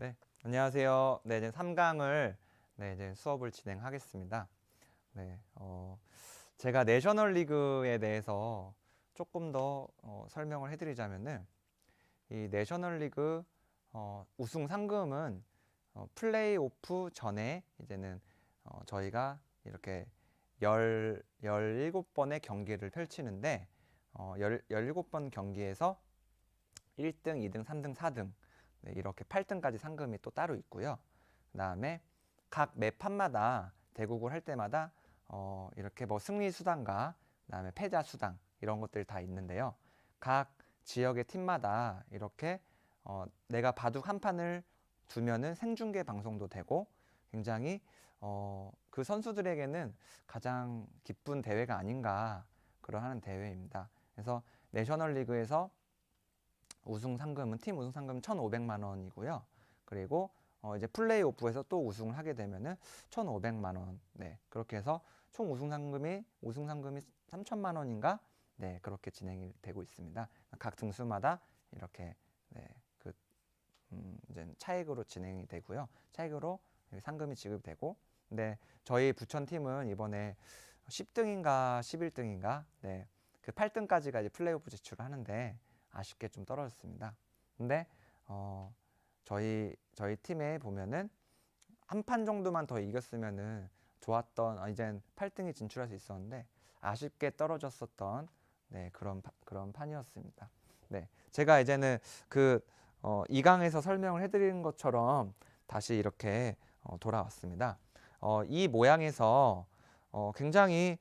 네, 안녕하세요. 네, 이제 3강을 이제 수업을 진행하겠습니다. 네, 제가 내셔널리그에 대해서 조금 더 설명을 해드리자면은 이 내셔널리그 우승 상금은 플레이오프 전에 이제는 저희가 이렇게 17번의 경기를 펼치는데 17번 경기에서 1등, 2등, 3등, 4등 네, 이렇게 8등까지 상금이 또 따로 있고요. 그 다음에 각 매 판마다 대국을 할 때마다 이렇게 뭐 승리 수당과 그다음에 패자 수당 이런 것들 다 있는데요. 각 지역의 팀마다 이렇게 내가 바둑 한 판을 두면은 생중계 방송도 되고 굉장히 그 선수들에게는 가장 기쁜 대회가 아닌가 그러한 대회입니다. 그래서 내셔널리그에서 우승 상금은 팀 우승 상금은 1,500만 원이고요. 그리고 이제 플레이오프에서 또 우승을 하게 되면은 1,500만 원. 네. 그렇게 해서 총 우승 상금이 3천만 원인가? 네. 그렇게 진행이 되고 있습니다. 각 등수마다 이렇게 네. 이제 차액으로 진행이 되고요. 차액으로 상금이 지급되고 근데 저희 부천 팀은 이번에 10등인가 11등인가? 네. 그 8등까지가 이제 플레이오프 진출을 하는데 아쉽게 좀 떨어졌습니다. 근데 저희 팀에 보면은 한 판 정도만 더 이겼으면은 좋았던 이젠 8등에 진출할 수 있었는데 아쉽게 떨어졌었던 네, 그런 판이었습니다. 네, 제가 이제는 2강에서 설명을 해드리는 것처럼 다시 이렇게 돌아왔습니다. 이 모양에서 굉장히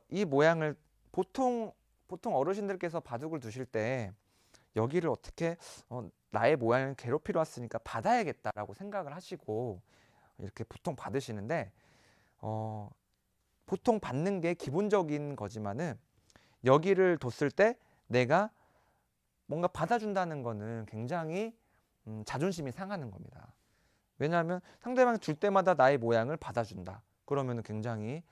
이 모양을 보통 어르신들께서 바둑을 두실 때 여기를 어떻게 나의 모양을 괴롭히러 왔으니까 받아야겠다라고 생각을 하시고 이렇게 보통 받으시는데 보통 받는 게 기본적인 거지만은 여기를 뒀을 때 내가 뭔가 받아준다는 거는 굉장히 자존심이 상하는 겁니다. 왜냐하면 상대방이 줄 때마다 나의 모양을 받아준다. 그러면 굉장히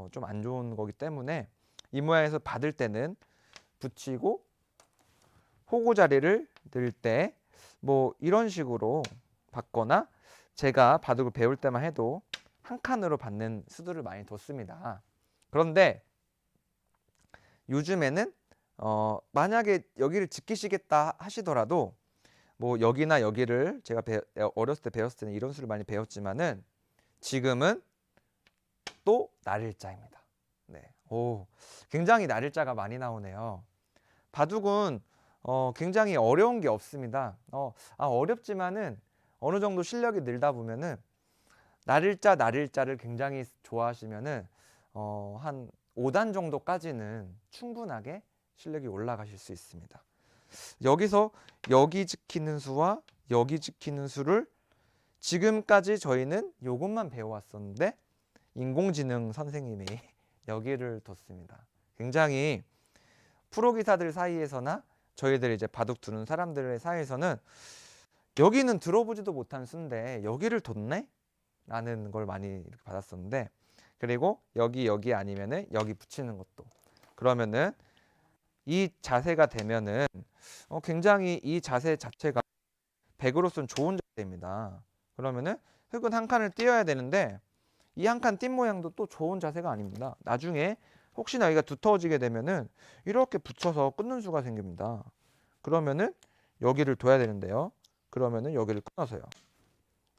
좀 안 좋은 거기 때문에 이 모양에서 받을 때는 붙이고 호구 자리를 늘 때 뭐 이런 식으로 받거나 제가 바둑을 배울 때만 해도 한 칸으로 받는 수들을 많이 뒀습니다. 그런데 요즘에는 만약에 여기를 지키시겠다 하시더라도 뭐 여기나 여기를 제가 어렸을 때 배웠을 때는 이런 수를 많이 배웠지만은 지금은 또 날일자입니다. 네. 오, 굉장히 날일자가 많이 나오네요. 바둑은 굉장히 어려운 게 없습니다. 어렵지만은 어느 정도 실력이 늘다 보면은 날일자를 굉장히 좋아하시면은 한 5단 정도까지는 충분하게 실력이 올라가실 수 있습니다. 여기서 여기 지키는 수와 여기 지키는 수를 지금까지 저희는 요것만 배워왔었는데 인공지능 선생님이 여기를 뒀습니다. 굉장히 프로 기사들 사이에서나 저희들 이제 바둑 두는 사람들의 사이에서는 여기는 들어보지도 못한 수인데 여기를 뒀네? 라는 걸 많이 이렇게 받았었는데 그리고 여기 아니면은 여기 붙이는 것도 그러면은 이 자세가 되면은 굉장히 이 자세 자체가 백으로서는 좋은 자세입니다. 그러면은 흙은 한 칸을 띄어야 되는데 이 한 칸 띈 모양도 또 좋은 자세가 아닙니다. 나중에 혹시나 여기가 두터워지게 되면은 이렇게 붙여서 끊는 수가 생깁니다. 그러면은 여기를 둬야 되는데요. 그러면은 여기를 끊어서요.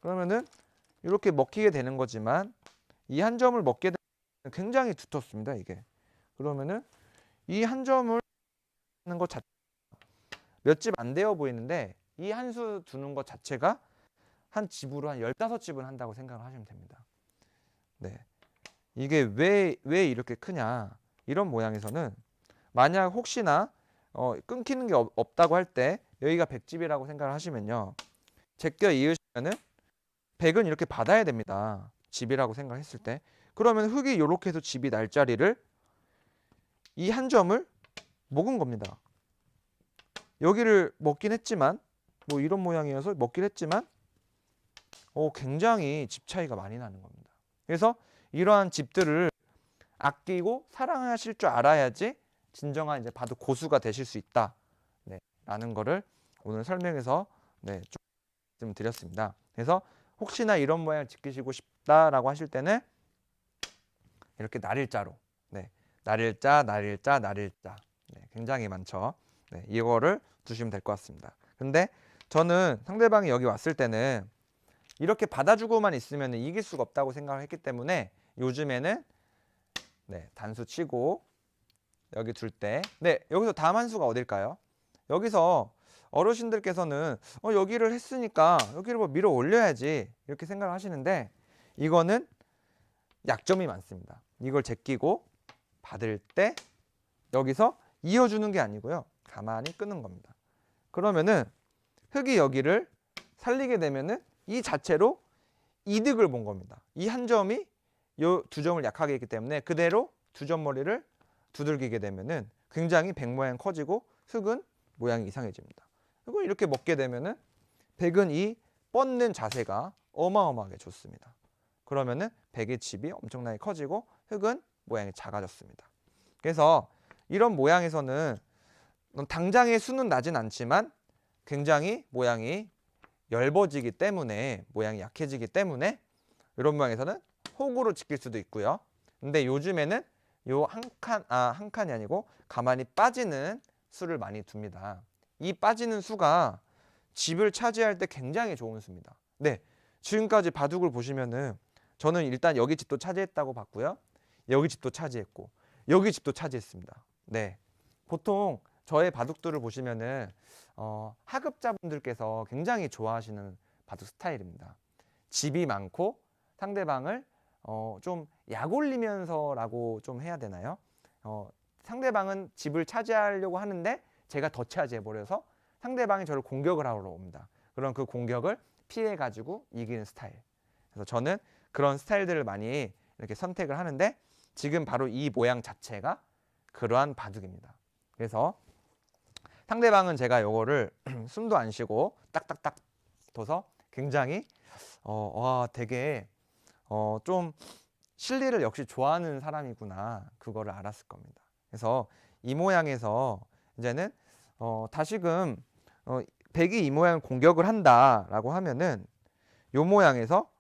그러면은 이렇게 먹히게 되는 거지만 이 한 점을 먹게 되면 굉장히 두텁습니다. 이게. 그러면은 이 한 점을 하는 것 자체 몇 집 안 되어 보이는데 이 한 수 두는 것 자체가 한 집으로 한 15집은 한다고 생각을 하시면 됩니다. 네. 이게 왜 이렇게 크냐? 이런 모양에서는 만약 혹시나 끊기는 게 없다고 할 때 여기가 100집이라고 생각을 하시면요. 제껴 이으시면은 100은 이렇게 받아야 됩니다. 집이라고 생각했을 때. 그러면 흙이 이렇게 해서 집이 날 자리를 이 한 점을 먹은 겁니다. 여기를 먹긴 했지만 뭐 이런 모양이어서 먹긴 했지만 굉장히 집 차이가 많이 나는 겁니다. 그래서 이러한 집들을 아끼고 사랑하실 줄 알아야지 진정한 이제 바둑 고수가 되실 수 있다. 네, 라는 거를 오늘 설명해서 네, 좀 말씀드렸습니다. 그래서 혹시나 이런 모양을 지키시고 싶다라고 하실 때는 이렇게 날일자로, 네, 날일자, 날일자, 날일자, 네, 굉장히 많죠. 네, 이거를 두시면 될 것 같습니다. 근데 저는 상대방이 여기 왔을 때는 이렇게 받아주고만 있으면 이길 수가 없다고 생각을 했기 때문에 요즘에는 네, 단수 치고 여기 둘 때, 네, 여기서 다음 한 수가 어딜까요? 여기서 어르신들께서는 여기를 했으니까 여기를 뭐 밀어 올려야지 이렇게 생각을 하시는데 이거는 약점이 많습니다. 이걸 제끼고 받을 때 여기서 이어주는 게 아니고요. 가만히 끄는 겁니다. 그러면은 흙이 여기를 살리게 되면은 이 자체로 이득을 본 겁니다. 이 한 점이 요 두 점을 약하게 했기 때문에 그대로 두 점 머리를 두들기게 되면은 굉장히 백 모양 커지고 흙은 모양이 이상해집니다. 그리고 이렇게 먹게 되면은 백은 이 뻗는 자세가 어마어마하게 좋습니다. 그러면은 백의 집이 엄청나게 커지고 흙은 모양이 작아졌습니다. 그래서 이런 모양에서는 당장의 수는 나진 않지만 굉장히 모양이 얇아지기 때문에 모양이 약해지기 때문에 이런 모양에서는 혹으로 지킬 수도 있고요. 근데 요즘에는 요 한 칸이 아니고 가만히 빠지는 수를 많이 둡니다. 이 빠지는 수가 집을 차지할 때 굉장히 좋은 수입니다. 네, 지금까지 바둑을 보시면은 저는 일단 여기 집도 차지했다고 봤고요. 여기 집도 차지했고 여기 집도 차지했습니다. 네, 보통 저의 바둑들을 보시면은 하급자분들께서 굉장히 좋아하시는 바둑 스타일입니다. 집이 많고 상대방을 좀 약올리면서라고 좀 해야 되나요? 상대방은 집을 차지하려고 하는데 제가 더 차지해버려서 상대방이 저를 공격을 하러 옵니다. 그럼 그 공격을 피해가지고 이기는 스타일. 그래서 저는 그런 스타일들을 많이 이렇게 선택을 하는데 지금 바로 이 모양 자체가 그러한 바둑입니다. 그래서 상대방은 제가 요거를 숨도 안 쉬고 딱딱딱 둬서 굉장히 와 되게 좀 실리를 역시 좋아하는 사람이구나 그거를 알았을 겁니다. 그래서 이 모양에서 이제는 다시금 백이 이 모양을 공격을 한다라고 하면은 요 모양에서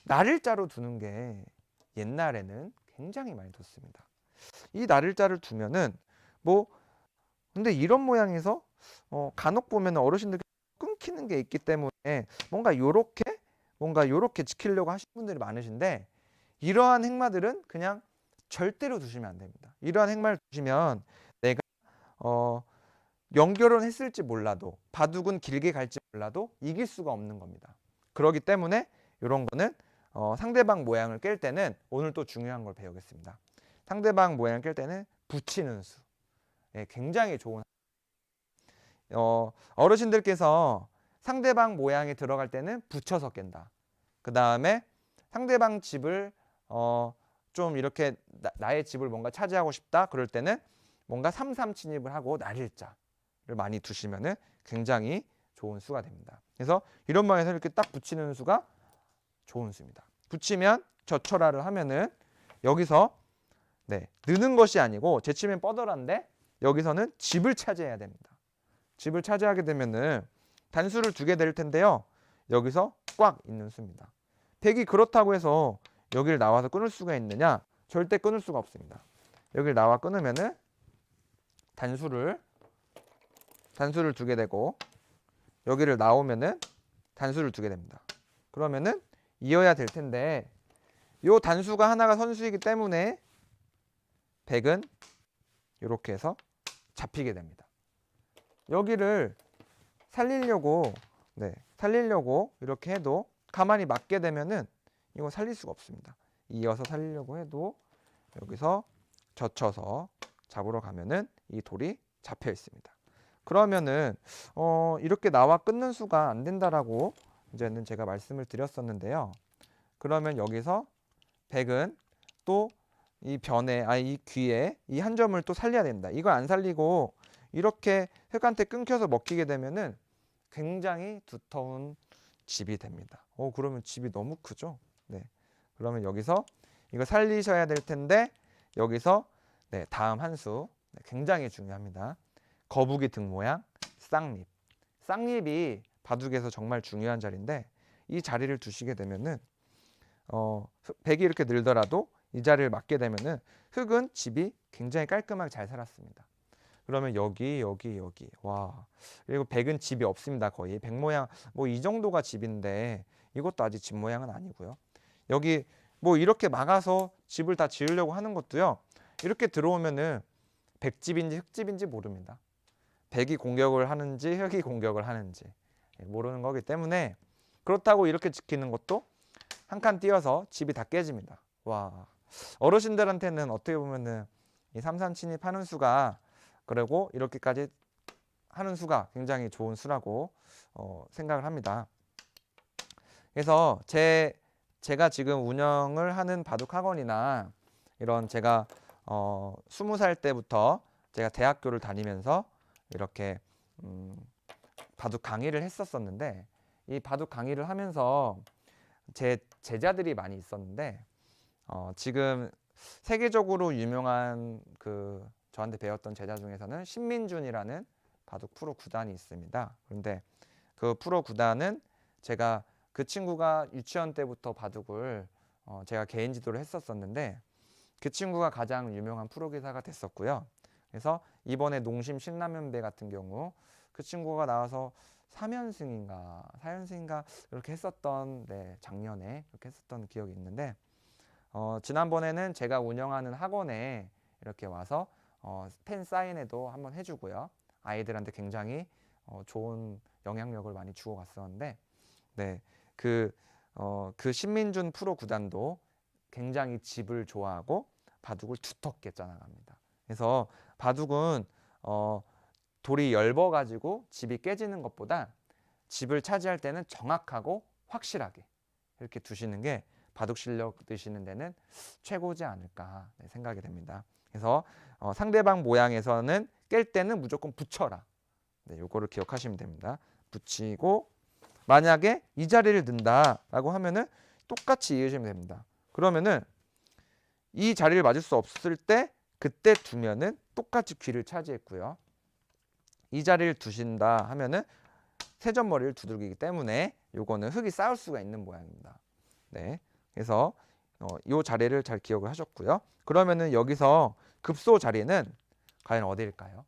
날일자로 두는 게 옛날에는 굉장히 많이 뒀습니다. 이 날일자를 두면은 뭐 근데 이런 모양에서 간혹 보면 어르신들 끊기는 게 있기 때문에 뭔가 요렇게 지키려고 하시는 분들이 많으신데 이러한 행마들은 그냥 절대로 두시면 안 됩니다. 이러한 행마를 두시면 내가 연결은 했을지 몰라도 바둑은 길게 갈지 몰라도 이길 수가 없는 겁니다. 그렇기 때문에 이런 거는 상대방 모양을 깰 때는 오늘 또 중요한 걸 배우겠습니다. 상대방 모양을 깰 때는 붙이는 수. 예, 굉장히 좋은 어르신들께서 상대방 모양에 들어갈 때는 붙여서 깬다. 그 다음에 상대방 집을 좀 이렇게 나의 집을 뭔가 차지하고 싶다 그럴 때는 뭔가 3-3 진입을 하고 날일자를 많이 두시면은 굉장히 좋은 수가 됩니다. 그래서 이런 방에서 이렇게 딱 붙이는 수가 좋은 수입니다. 붙이면 저철화를 하면은 여기서 네, 느는 것이 아니고 제치면 뻗어란데 여기서는 집을 차지해야 됩니다. 집을 차지하게 되면은 단수를 두게 될 텐데요. 여기서 꽉 있는 수입니다. 백이 그렇다고 해서 여기를 나와서 끊을 수가 있느냐? 절대 끊을 수가 없습니다. 여기를 나와 끊으면은 단수를 두게 되고 여기를 나오면은 단수를 두게 됩니다. 그러면은 이어야 될 텐데 요 단수가 하나가 선수이기 때문에 백은 이렇게 해서 잡히게 됩니다. 여기를 살리려고 이렇게 해도 가만히 맞게 되면은 이거 살릴 수가 없습니다. 이어서 살리려고 해도 여기서 젖혀서 잡으러 가면은 이 돌이 잡혀 있습니다. 그러면은 이렇게 나와 끊는 수가 안 된다라고 이제는 제가 말씀을 드렸었는데요. 그러면 여기서 백은 또 이 변에 이 귀에 이 한 점을 또 살려야 됩니다. 이걸 안 살리고 이렇게 흙한테 끊겨서 먹히게 되면은 굉장히 두터운 집이 됩니다. 그러면 집이 너무 크죠? 네. 그러면 여기서 이거 살리셔야 될 텐데 여기서 네, 다음 한 수 굉장히 중요합니다. 거북이 등 모양 쌍립. 쌍립이 바둑에서 정말 중요한 자리인데 이 자리를 두시게 되면은 백이 이렇게 늘더라도 이 자리를 맞게 되면은 흑은 집이 굉장히 깔끔하게 잘 살았습니다. 그러면 여기 와, 그리고 백은 집이 없습니다. 거의 백 모양 뭐 이 정도가 집인데 이것도 아직 집 모양은 아니고요. 여기 뭐 이렇게 막아서 집을 다 지으려고 하는 것도요. 이렇게 들어오면은 백집인지 흑집인지 모릅니다. 백이 공격을 하는지 흑이 공격을 하는지 모르는 거기 때문에 그렇다고 이렇게 지키는 것도 한 칸 띄어서 집이 다 깨집니다. 와, 어르신들한테는 어떻게 보면은 이 삼산 침입하는 수가 그리고 이렇게까지 하는 수가 굉장히 좋은 수라고 생각을 합니다. 그래서 제가 지금 운영을 하는 바둑 학원이나 이런 제가 20살 때부터 제가 대학교를 다니면서 이렇게 바둑 강의를 했었었는데 이 바둑 강의를 하면서 제 제자들이 많이 있었는데 지금 세계적으로 유명한 그 저한테 배웠던 제자 중에서는 신민준이라는 바둑 프로 구단이 있습니다. 그런데 그 프로 구단은 제가 그 친구가 유치원 때부터 바둑을 제가 개인 지도를 했었었는데 그 친구가 가장 유명한 프로 기사가 됐었고요. 그래서 이번에 농심 신라면배 같은 경우 그 친구가 나와서 3연승인가 4연승인가 이렇게 했었던 작년에 이렇게 했었던 기억이 있는데 지난번에는 제가 운영하는 학원에 이렇게 와서 팬 사인회도 한번 해주고요. 아이들한테 굉장히 좋은 영향력을 많이 주고 갔었는데 그 신민준 프로 구단도 굉장히 집을 좋아하고 바둑을 두텁게 짜나갑니다. 그래서 바둑은 돌이 엷어가지고 집이 깨지는 것보다 집을 차지할 때는 정확하고 확실하게 이렇게 두시는 게 바둑 실력 드시는 데는 최고지 않을까 생각이 됩니다. 그래서 상대방 모양에서는 깰 때는 무조건 붙여라. 요거를 기억하시면 됩니다. 붙이고 만약에 이 자리를 든다라고 하면은 똑같이 이해하시면 됩니다. 그러면은 이 자리를 맞을 수 없을 때 그때 두면은 똑같이 귀를 차지했고요. 이 자리를 두신다 하면은 세점머리를 두들기기 때문에 요거는 흑이 싸울 수가 있는 모양입니다. 네, 그래서 이 자리를 잘 기억을 하셨고요. 그러면은 여기서 급소 자리는 과연 어디일까요?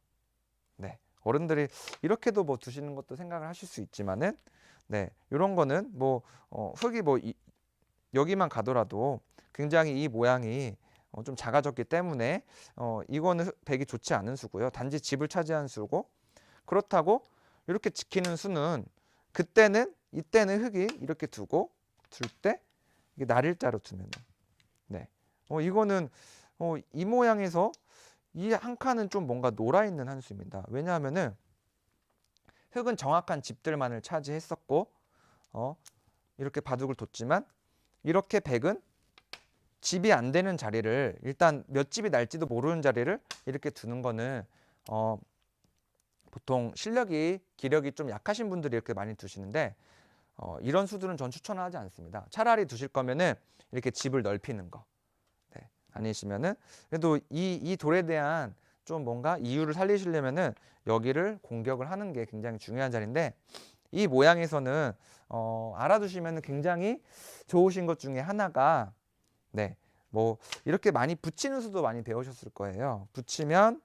네, 어른들이 이렇게도 뭐 두시는 것도 생각을 하실 수 있지만은 이런 거는 뭐 흑이 뭐 여기만 가더라도 굉장히 이 모양이 좀 작아졌기 때문에 이거는 백이 좋지 않은 수고요. 단지 집을 차지한 수고 그렇다고 이렇게 지키는 수는 이때는 흑이 이렇게 두고 둘 때 이게 날일자로 두면 이거는 이 모양에서 이 한 칸은 좀 뭔가 놀아 있는 한 수입니다. 왜냐하면은 흑은 정확한 집들만을 차지했었고 이렇게 바둑을 뒀지만 이렇게 백은 집이 안 되는 자리를 일단 몇 집이 날지도 모르는 자리를 이렇게 두는 거는 보통 기력이 좀 약하신 분들이 이렇게 많이 두시는데 이런 수들은 전 추천하지 않습니다. 차라리 두실 거면은 이렇게 집을 넓히는 거. 아니시면은 그래도 이 돌에 대한 좀 뭔가 이유를 살리시려면은 여기를 공격을 하는 게 굉장히 중요한 자리인데 이 모양에서는 알아두시면은 굉장히 좋으신 것 중에 하나가 뭐 이렇게 많이 붙이는 수도 많이 배우셨을 거예요. 붙이면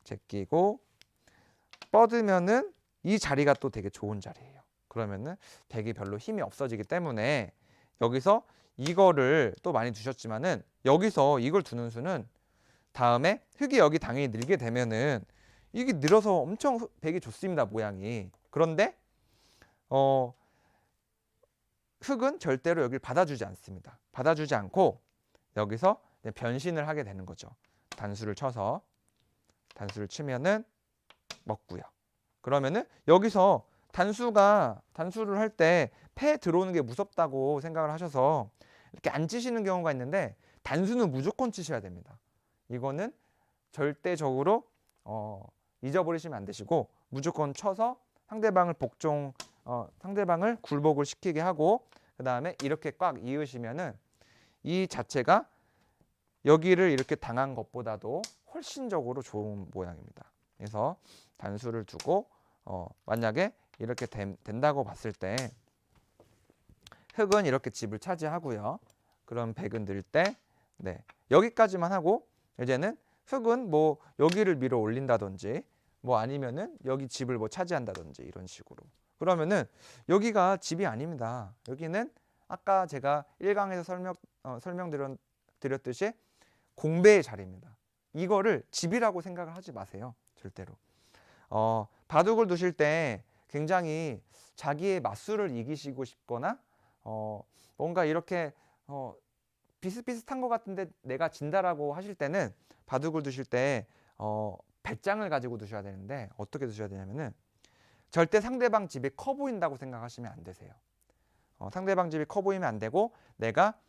제끼고 뻗으면은 이 자리가 또 되게 좋은 자리예요. 그러면은 백이 별로 힘이 없어지기 때문에 여기서 이거를 또 많이 두셨지만은 여기서 이걸 두는 수는 다음에 흑이 여기 당연히 늘게 되면은 이게 늘어서 엄청 백이 좋습니다. 모양이. 그런데 흑은 절대로 여기를 받아주지 않습니다. 받아주지 않고 여기서 변신을 하게 되는 거죠. 단수를 쳐서 단수를 치면은 먹고요. 그러면은 여기서 단수를 할 때 패 들어오는 게 무섭다고 생각을 하셔서 이렇게 안 치시는 경우가 있는데 단수는 무조건 치셔야 됩니다. 이거는 절대적으로 잊어버리시면 안 되시고 무조건 쳐서 상대방을 상대방을 굴복을 시키게 하고 그 다음에 이렇게 꽉 이으시면은 이 자체가 여기를 이렇게 당한 것보다도 훨씬적으로 좋은 모양입니다. 그래서 단수를 두고 만약에 이렇게 된다고 봤을 때 흙은 이렇게 집을 차지하고요. 그럼 백은 늘 때 네, 여기까지만 하고 이제는 흙은 뭐 여기를 밀어 올린다든지 뭐 아니면은 여기 집을 뭐 차지한다든지 이런 식으로. 그러면은 여기가 집이 아닙니다. 여기는 아까 제가 1강에서 설명드렸듯이 공배의 자리입니다. 이거를 집이라고 생각을 하지 마세요. 절대로. 바둑을 두실 때 굉장히 자기의 맞수를 이기시고 싶거나 뭔가 이렇게 비슷비슷한 것 같은데 내가 진다라고 하실 때는 바둑을 두실 때 배짱을 가지고 두셔야 되는데 어떻게 두셔야 되냐면은 절대 상대방 집이 커 보인다고 생각하시면 안 되세요. 상대방 집이 커 보이면 안 되고 내가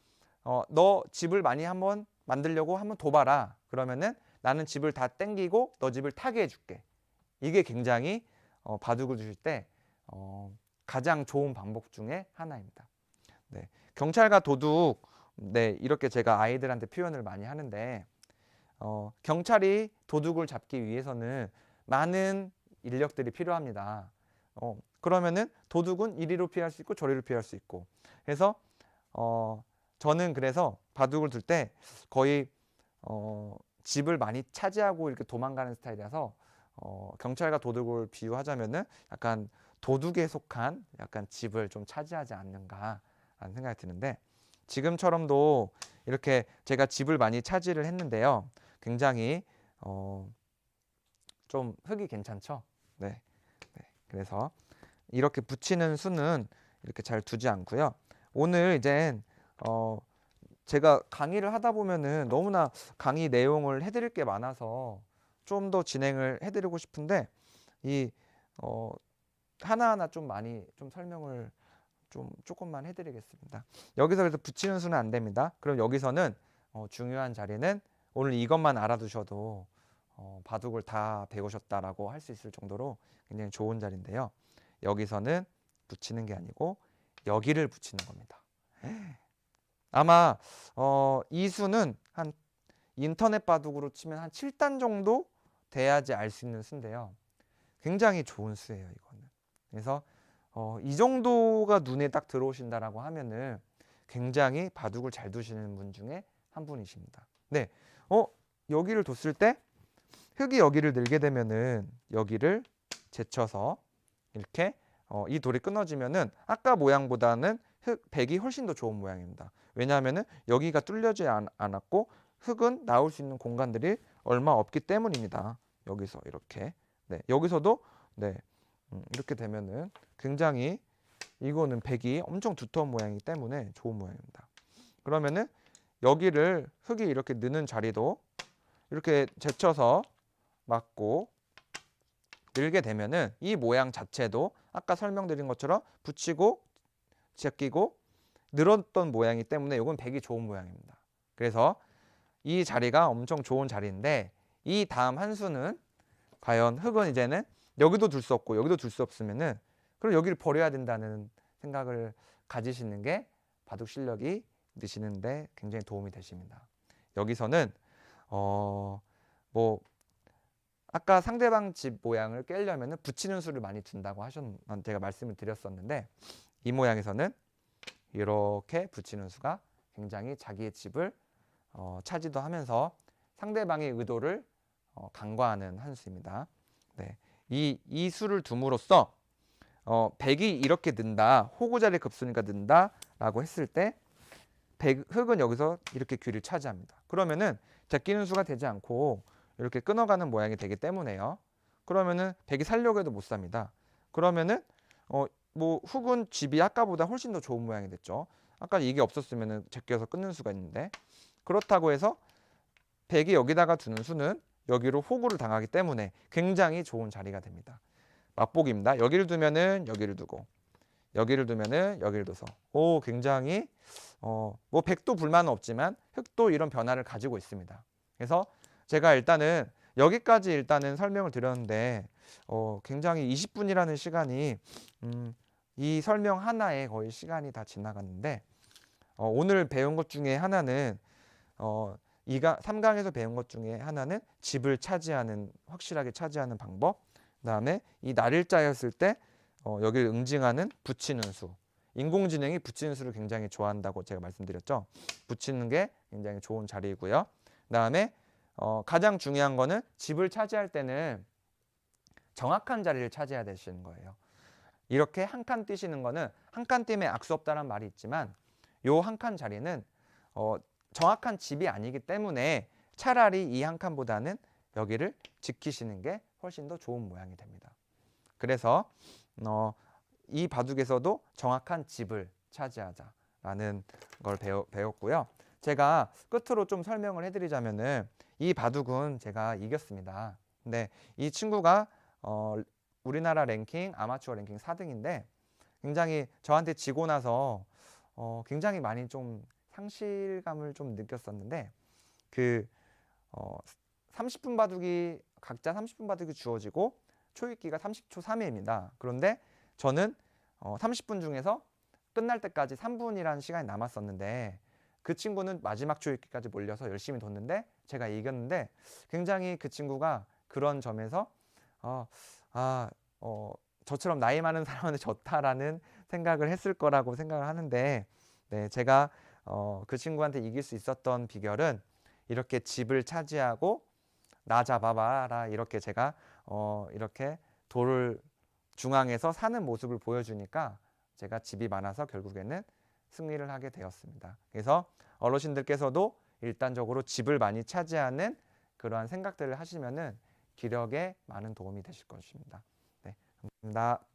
너 집을 많이 한번 만들려고 한번 둬봐라. 그러면은 나는 집을 다 땡기고 너 집을 타게 해줄게. 이게 굉장히 바둑을 두실 때 가장 좋은 방법 중에 하나입니다. 네, 경찰과 도둑 네, 이렇게 제가 아이들한테 표현을 많이 하는데 경찰이 도둑을 잡기 위해서는 많은 인력들이 필요합니다. 그러면은 도둑은 이리로 피할 수 있고 저리로 피할 수 있고 그래서 저는 그래서 바둑을 둘 때 거의 집을 많이 차지하고 이렇게 도망가는 스타일이라서 경찰과 도둑을 비유하자면은 약간 도둑에 속한 약간 집을 좀 차지하지 않는가 라는 생각이 드는데 지금처럼도 이렇게 제가 집을 많이 차지를 했는데요. 굉장히 좀 흙이 괜찮죠? 네. 네. 그래서 이렇게 붙이는 수는 이렇게 잘 두지 않고요. 오늘 이젠 제가 강의를 하다 보면은 너무나 강의 내용을 해드릴 게 많아서 좀 더 진행을 해드리고 싶은데 이 하나하나 좀 많이 좀 설명을 좀 조금만 해드리겠습니다. 여기서 그래서 붙이는 수는 안 됩니다. 그럼 여기서는 중요한 자리는 오늘 이것만 알아두셔도 바둑을 다 배우셨다라고 할 수 있을 정도로 굉장히 좋은 자리인데요. 여기서는 붙이는 게 아니고 여기를 붙이는 겁니다. 아마 이 수는 한 인터넷 바둑으로 치면 한 7단 정도 돼야지 알 수 있는 수인데요. 굉장히 좋은 수예요, 이거는. 그래서 이 정도가 눈에 딱 들어오신다라고 하면은 굉장히 바둑을 잘 두시는 분 중에 한 분이십니다. 네, 여기를 뒀을 때 흙이 여기를 늘게 되면은 여기를 제쳐서 이렇게 이 돌이 끊어지면은 아까 모양보다는 백이 훨씬 더 좋은 모양입니다. 왜냐하면은 여기가 뚫려지 않았고 흙은 나올 수 있는 공간들이 얼마 없기 때문입니다. 여기서 이렇게 네, 여기서도 네, 이렇게 되면은 굉장히 이거는 백이 엄청 두터운 모양이기 때문에 좋은 모양입니다. 그러면은 여기를 흙이 이렇게 느는 자리도 이렇게 제쳐서 막고 늘게 되면은 이 모양 자체도 아까 설명드린 것처럼 붙이고 제끼고 늘었던 모양이기 때문에 이건 백이 좋은 모양입니다. 그래서 이 자리가 엄청 좋은 자리인데 이 다음 한 수는 과연 흙은 이제는 여기도 둘 수 없고 여기도 둘 수 없으면은 그럼 여기를 버려야 된다는 생각을 가지시는 게 바둑 실력이 느시는데 굉장히 도움이 되십니다. 여기서는 뭐 아까 상대방 집 모양을 깨려면은 붙이는 수를 많이 둔다고 제가 말씀을 드렸었는데 이 모양에서는 이렇게 붙이는 수가 굉장히 자기의 집을 차지도 하면서 상대방의 의도를 간과하는 한 수입니다. 네, 이 수를 둠으로써 백이 이렇게 는다, 호구자리 급수니까 는다라고 했을 때 흙은 여기서 이렇게 귀를 차지합니다. 그러면은 제끼는 수가 되지 않고 이렇게 끊어가는 모양이 되기 때문에요. 그러면은 백이 살려고 해도 못 삽니다. 그러면은 뭐 흙은 집이 아까보다 훨씬 더 좋은 모양이 됐죠. 아까 이게 없었으면은 제껴서 끊는 수가 있는데 그렇다고 해서 백이 여기다가 두는 수는 여기로 호구를 당하기 때문에 굉장히 좋은 자리가 됩니다. 맛보기입니다. 여기를 두면은 여기를 두고 여기를 두면은 여기를 둬서 굉장히 뭐 백도 불만은 없지만 흙도 이런 변화를 가지고 있습니다. 그래서 제가 일단은 여기까지 일단은 설명을 드렸는데 굉장히 20분이라는 시간이 이 설명 하나에 거의 시간이 다 지나갔는데 오늘 배운 것 중에 하나는 3강에서 배운 것 중에 하나는 집을 확실하게 차지하는 방법. 그다음에 이 날일자였을 때 여기를 응징하는 붙이는 수. 인공지능이 붙이는 수를 굉장히 좋아한다고 제가 말씀드렸죠. 붙이는 게 굉장히 좋은 자리이고요. 그다음에 가장 중요한 거는 집을 차지할 때는 정확한 자리를 차지해야 되시는 거예요. 이렇게 한 칸 뛰시는 거는 한 칸 뛰면 악수 없다는 말이 있지만 요 한 칸 자리는 정확한 집이 아니기 때문에 차라리 이 한 칸보다는 여기를 지키시는 게 훨씬 더 좋은 모양이 됩니다. 그래서 이 바둑에서도 정확한 집을 차지하자라는 걸 배웠고요. 제가 끝으로 좀 설명을 해드리자면은 이 바둑은 제가 이겼습니다. 근데 이 친구가 우리나라 랭킹 아마추어 랭킹 4등인데 굉장히 저한테 지고 나서 굉장히 많이 좀 상실감을 좀 느꼈었는데 그 30분 바둑이 각자 30분 바둑이 주어지고 초읽기가 30초 3회입니다. 그런데 저는 30분 중에서 끝날 때까지 3분이라는 시간이 남았었는데 그 친구는 마지막 초읽기까지 몰려서 열심히 뒀는데 제가 이겼는데 굉장히 그 친구가 그런 점에서 저처럼 나이 많은 사람한테 졌다라는 생각을 했을 거라고 생각을 하는데 네, 제가 그 친구한테 이길 수 있었던 비결은 이렇게 집을 차지하고 나 잡아봐라 이렇게 제가 이렇게 돌을 중앙에서 사는 모습을 보여주니까 제가 집이 많아서 결국에는 승리를 하게 되었습니다. 그래서 어르신들께서도 일단적으로 집을 많이 차지하는 그러한 생각들을 하시면은 기력에 많은 도움이 되실 것입니다. 네, 감사합니다.